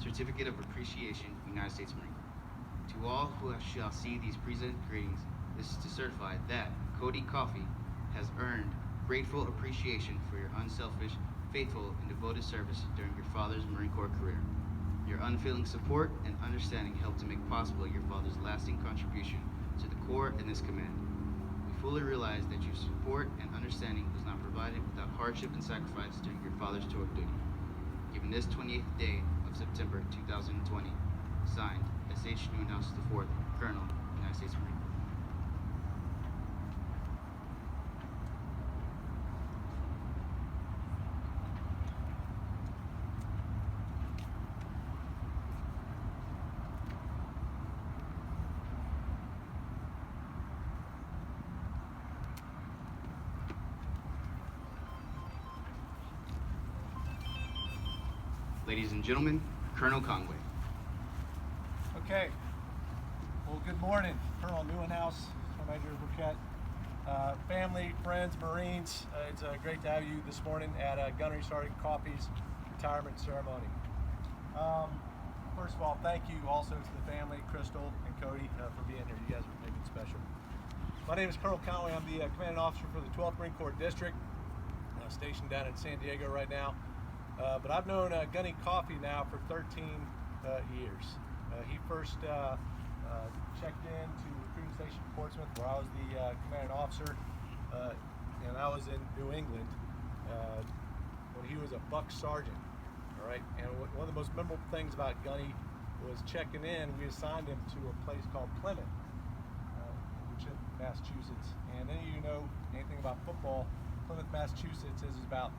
Certificate of Appreciation, United States Marine. To all who shall see these present greetings, this is to certify that Cody Coffey has earned grateful appreciation for your unselfish, faithful, and devoted service during your father's Marine Corps career. Your unfailing support and understanding helped to make possible your father's lasting contribution to the Corps and this command. We fully realize that your support and understanding was not provided without hardship and sacrifice during your father's tour of duty. Given this 28th day of September 2020, signed, S.H. Newhouse IV, Colonel, United States Marine Corps. Ladies and gentlemen, Colonel Conway. Okay. Well, good morning, Colonel Newhouse, Major Burkett, family, friends, Marines. It's great to have you this morning at Gunnery Sergeant Coffey's retirement ceremony. First of all, thank you also to the family, Crystal and Cody, for being here. You guys are making it special. My name is Colonel Conway. I'm the commanding officer for the 12th Marine Corps District, stationed down in San Diego right now. But I've known Gunny Coffey now for 13 years. He first checked in to recruiting station Portsmouth, where I was the commanding officer, and I was in New England when he was a buck sergeant. All right, and one of the most memorable things about Gunny was checking in. We assigned him to a place called Plymouth, in Massachusetts. And any of you know anything about football, Plymouth, Massachusetts is about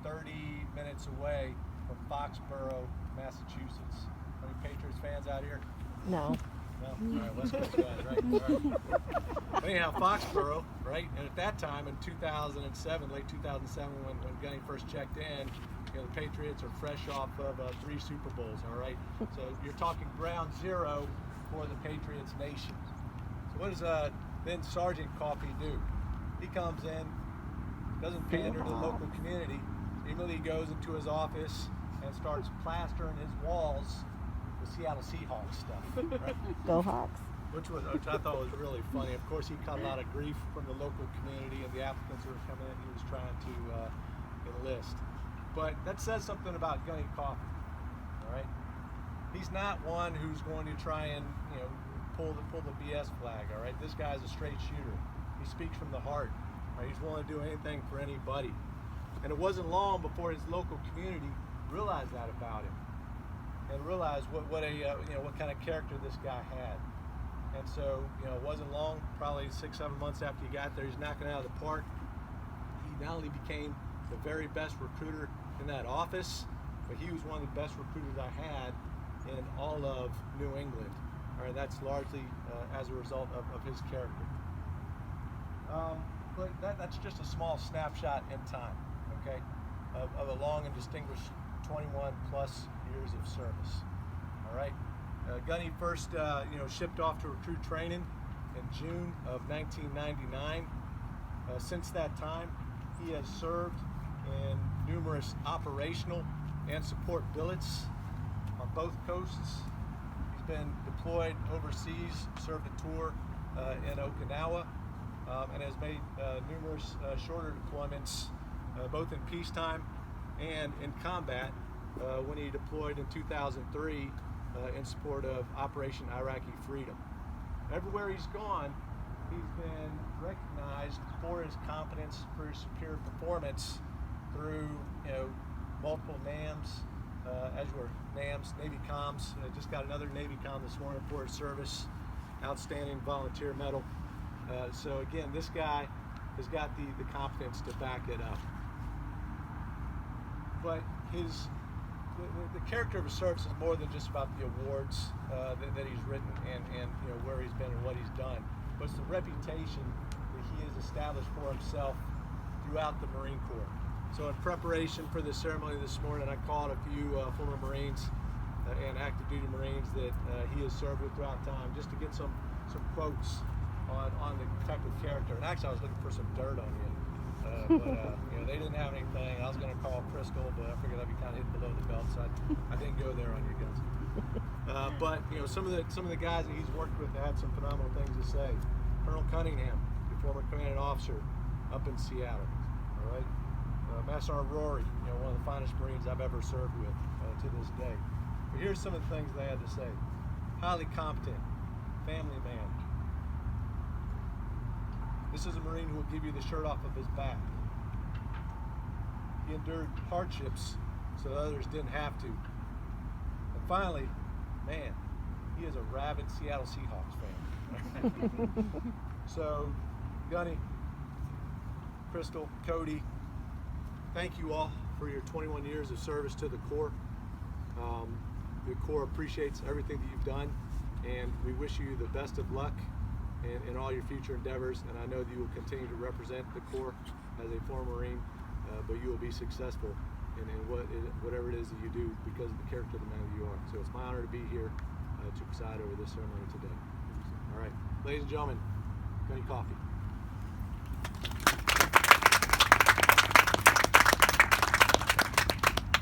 30 minutes away from Foxborough, Massachusetts. Any Patriots fans out here? No. No? All right, West Coast guys, right? All right. Anyhow, Foxborough, right? And at that time, in 2007, late 2007, when Gunny first checked in, the Patriots are fresh off of 3 Super Bowls, all right? So you're talking ground zero for the Patriots nation. So what does then Sergeant Coffey do? He comes in, doesn't pander to the local community. Immediately goes into his office and starts plastering his walls with Seattle Seahawks stuff. Right? Go Hawks. Which I thought was really funny. Of course, he caught a lot of grief from the local community and the applicants who were coming in. He was trying to enlist. But that says something about Gunny Coffey. All right, he's not one who's going to try and pull the BS flag. All right, this guy's a straight shooter. He speaks from the heart. Right? He's willing to do anything for anybody. And it wasn't long before his local community realized that about him, and realized what kind of character this guy had. And so it wasn't long, probably 6-7 months after he got there, he's knocking it out of the park. He not only became the very best recruiter in that office, but he was one of the best recruiters I had in all of New England. All right, that's largely as a result of his character. But that's just a small snapshot in time. Okay, of a long and distinguished 21 plus years of service. All right, Gunny first shipped off to recruit training in June of 1999. Since that time, he has served in numerous operational and support billets on both coasts. He's been deployed overseas, served a tour in Okinawa, and has made numerous shorter deployments both in peacetime and in combat when he deployed in 2003 in support of Operation Iraqi Freedom. Everywhere he's gone, he's been recognized for his competence, for his superior performance through multiple NAMs, NAMs, Navy Coms. Just got another Navy Com this morning for his service, outstanding volunteer medal. So again, this guy has got the competence to back it up. But the character of his service is more than just about the awards that he's written and where he's been and what he's done. But it's the reputation that he has established for himself throughout the Marine Corps. So in preparation for this ceremony this morning, I called a few former Marines and active duty Marines that he has served with throughout time, just to get some quotes on the type of character. And actually, I was looking for some dirt on you, but they didn't have anything. I was going to call Crystal, but I figured that'd be kind of hidden below the belt, so so I didn't go there on you guys. But you know, some of the guys that he's worked with had some phenomenal things to say. Colonel Cunningham, the former commanding officer up in Seattle. All right, Master Sergeant Rory, you know, one of the finest Marines I've ever served with to this day. But here's some of the things they had to say. Highly competent, family man. This is a Marine who will give you the shirt off of his back. He endured hardships so that others didn't have to. And finally, man, he is a rabid Seattle Seahawks fan. So, Gunny, Crystal, Cody, thank you all for your 21 years of service to the Corps. The Corps appreciates everything that you've done, and we wish you the best of luck in all your future endeavors. And I know that you will continue to represent the Corps as a former Marine, but you will be successful in whatever it is that you do because of the character of the man that you are. So it's my honor to be here to preside over this ceremony today. All right, ladies and gentlemen, Gunny Coffey.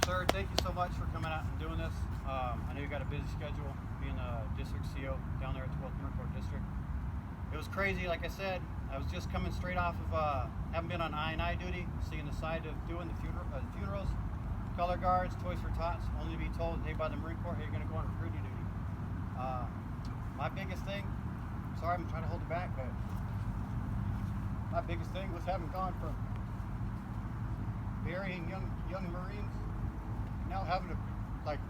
Sir, thank you so much for coming out and doing this. I know you got a busy schedule being a district CO down there at 12th Marine Corps District. It was crazy, like I said. I was just coming straight off of having been on I&I duty, seeing the side of doing the funerals, color guards, Toys for Tots, only to be told, hey, by the Marine Corps, hey, you're going to go on recruiting duty. My biggest thing, sorry, I'm trying to hold it back, but my biggest thing was having gone from burying young Marines, now having to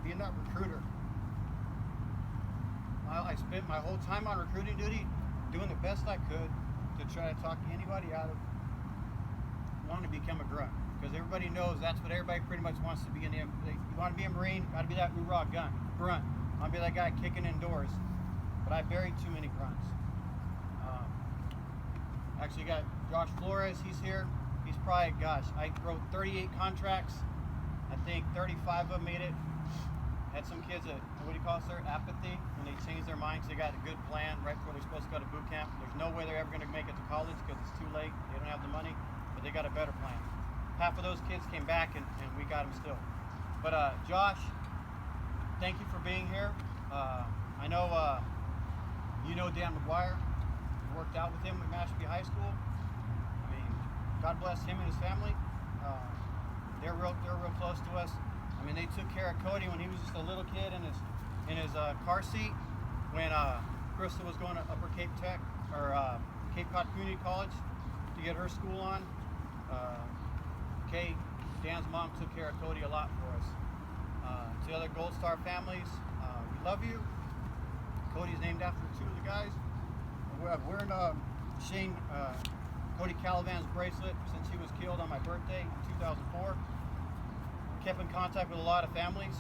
being that recruiter. I spent my whole time on recruiting duty doing the best I could to try to talk anybody out of wanting to become a grunt, because everybody knows that's what everybody pretty much wants to be in the. You want to be a Marine, got to be that hoorah grunt. I want to be that guy kicking in doors, but I buried too many grunts. Actually, got Josh Flores. He's here. He's probably, I wrote 38 contracts. I think 35 of them made it. Had some kids that, what do you call it, sir? Apathy, when they change their minds. They got a good plan right before they're supposed to go to boot camp. There's no way they're ever going to make it to college because it's too late. They don't have the money, but they got a better plan. Half of those kids came back, and we got them still. But Josh, thank you for being here. I know you know Dan McGuire. You worked out with him at Mashpee High School. I mean, God bless him and his family. They're real close to us. I mean, they took care of Cody when he was just a little kid in his car seat when Crystal was going to Upper Cape Tech or Cape Cod Community College to get her school on. Kay, Dan's mom, took care of Cody a lot for us. To the other Gold Star families, we love you. Cody's named after two of the guys. I've wearing Shane Cody Calavan's bracelet since he was killed on my birthday in 2004. Kept in contact with a lot of families.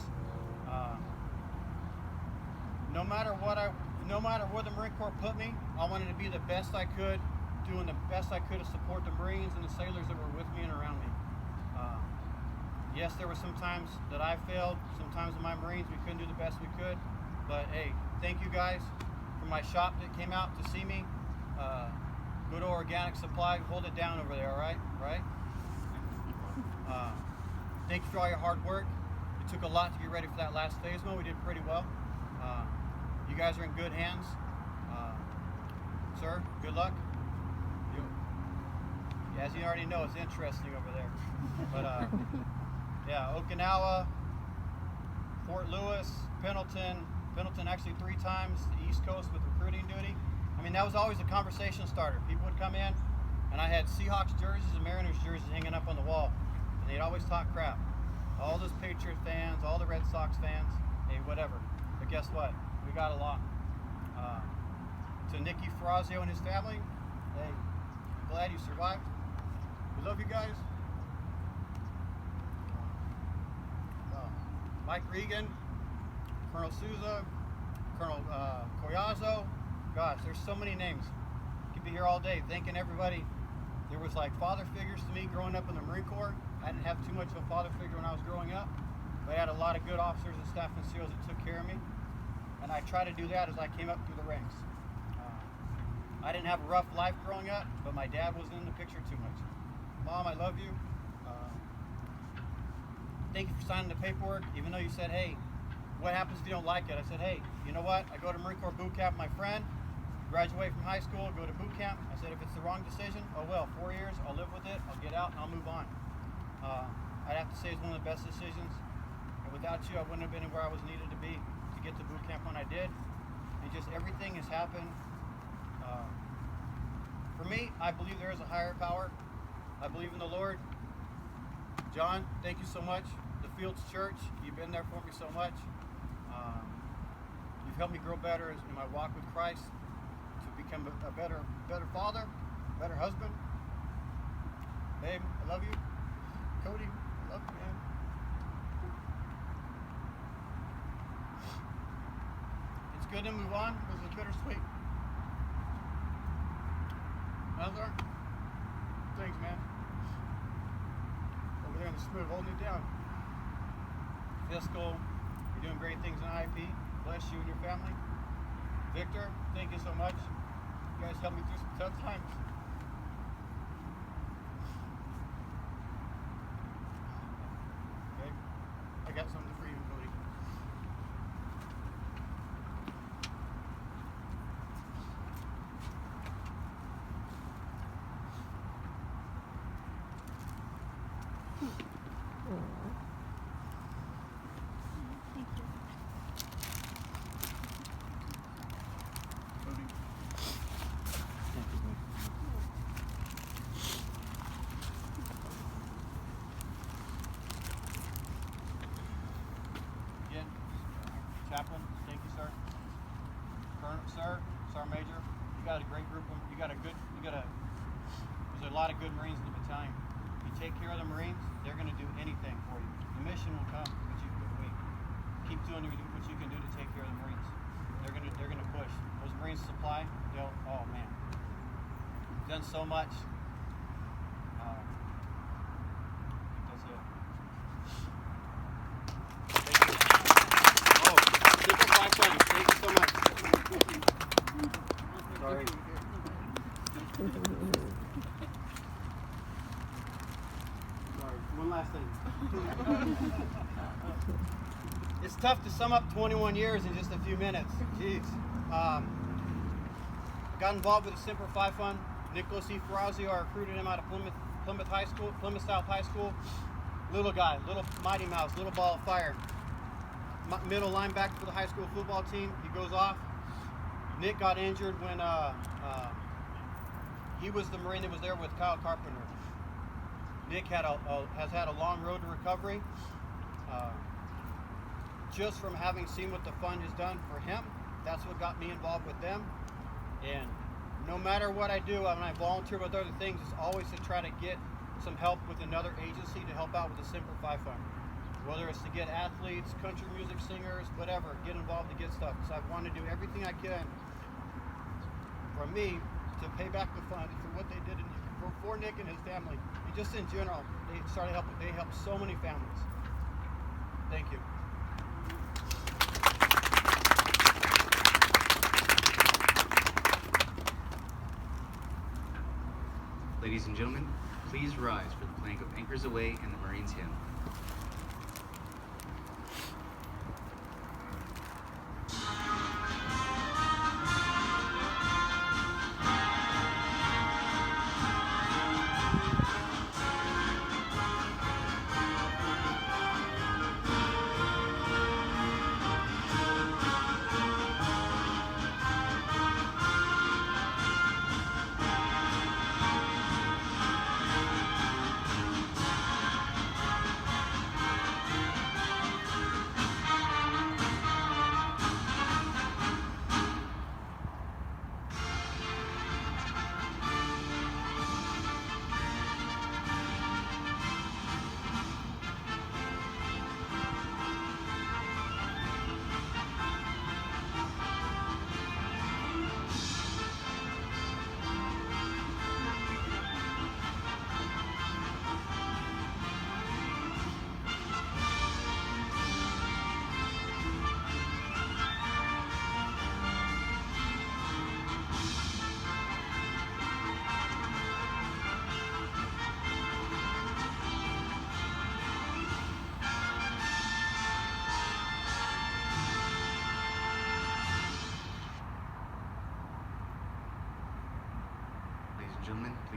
No matter where the Marine Corps put me, I wanted to be the best I could, doing the best I could to support the Marines and the sailors that were with me and around me. Yes, there were some times that I failed. Sometimes with my Marines, we couldn't do the best we could. But hey, thank you guys for my shop that came out to see me. Good old Organic Supply, hold it down over there, all right? Right? Thank you for all your hard work. It took a lot to get ready for that last phase mode. We did pretty well. You guys are in good hands. Sir, good luck. As you already know, it's interesting over there. But yeah, Okinawa, Fort Lewis, Pendleton actually 3 times, the East Coast with recruiting duty. I mean, that was always a conversation starter. People would come in, and I had Seahawks jerseys and Mariners jerseys hanging up on the wall. And they'd always talk crap. All those Patriot fans, all the Red Sox fans, hey, whatever. But guess what? We got along. To Nicky Frazio and his family, hey, I'm glad you survived. We love you guys. Mike Regan, Colonel Souza, Colonel Collazo. Gosh, there's so many names. Could be here all day thanking everybody. There was like father figures to me growing up in the Marine Corps. I didn't have too much of a father figure when I was growing up, but I had a lot of good officers and staff and SEALs that took care of me, and I tried to do that as I came up through the ranks. I didn't have a rough life growing up, but my dad wasn't in the picture too much. Mom, I love you. thank you for signing the paperwork. Even though you said, hey, what happens if you don't like it? I said, hey, you know what? I go to Marine Corps boot camp with my friend, graduate from high school, go to boot camp. I said, if it's the wrong decision, oh well, 4 years, I'll live with it, I'll get out, and I'll move on. I'd have to say it's one of the best decisions. And without you, I wouldn't have been where I was needed to be to get to boot camp when I did. And just everything has happened. For me, I believe there is a higher power. I believe in the Lord. John, thank you so much. The Fields Church, you've been there for me so much. You've helped me grow better in my walk with Christ, to become a better father, better husband. Babe, I love you. Cody, I love you, man. It's good to move on. It was bittersweet. Another? Thanks, man. Over there on the smooth, holding it down. Fiscal, you're doing great things in IIP. Bless you and your family. Victor, thank you so much. You guys helped me through some tough times. Okay, I got something for you, Cody. Chaplain, thank you, sir. Colonel, sir, Sergeant Major, you got a great group of, there's a lot of good Marines in the battalion. You take care of the Marines, they're going to do anything for you. The mission will come, but you keep doing what you can do to take care of the Marines. They're gonna push. Those Marines supply, oh man. You've done so much. That's it. Thank you so much. Sorry. Sorry. One last thing. It's tough to sum up 21 years in just a few minutes. Jeez. Got involved with the Semper Fi Fund. Nicholas E. Ferrazio, I recruited him out of Plymouth High School, Plymouth South High School. Little guy, little mighty mouse, little ball of fire. Middle linebacker for the high school football team. He goes off. Nick got injured when he was the Marine that was there with Kyle Carpenter. Nick has had a long road to recovery. Just from having seen what the fund has done for him, that's what got me involved with them. And no matter what I do, when I volunteer with other things, it's always to try to get some help with another agency to help out with the Semper Fi Fund. Whether it's to get athletes, country music singers, whatever, get involved to get stuff. So I want to do everything I can for me to pay back the fund for what they did for Nick and his family. And just in general, they helped so many families. Thank you. Ladies and gentlemen, please rise for the playing of Anchors Away and the Marines Hymn.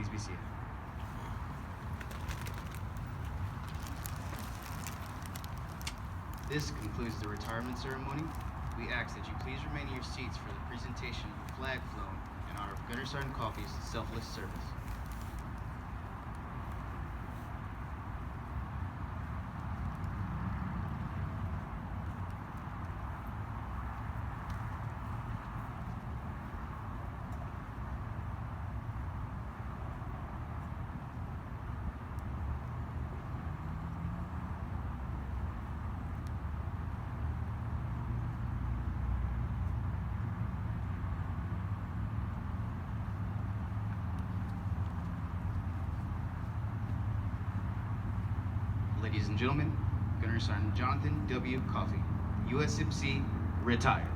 Please be seated. This concludes the retirement ceremony. We ask that you please remain in your seats for the presentation of the flag flown in honor of Gunner Sergeant Coffey's selfless service. Ladies and gentlemen, Gunner Sergeant Jonathan W. Coffey, USMC, retired.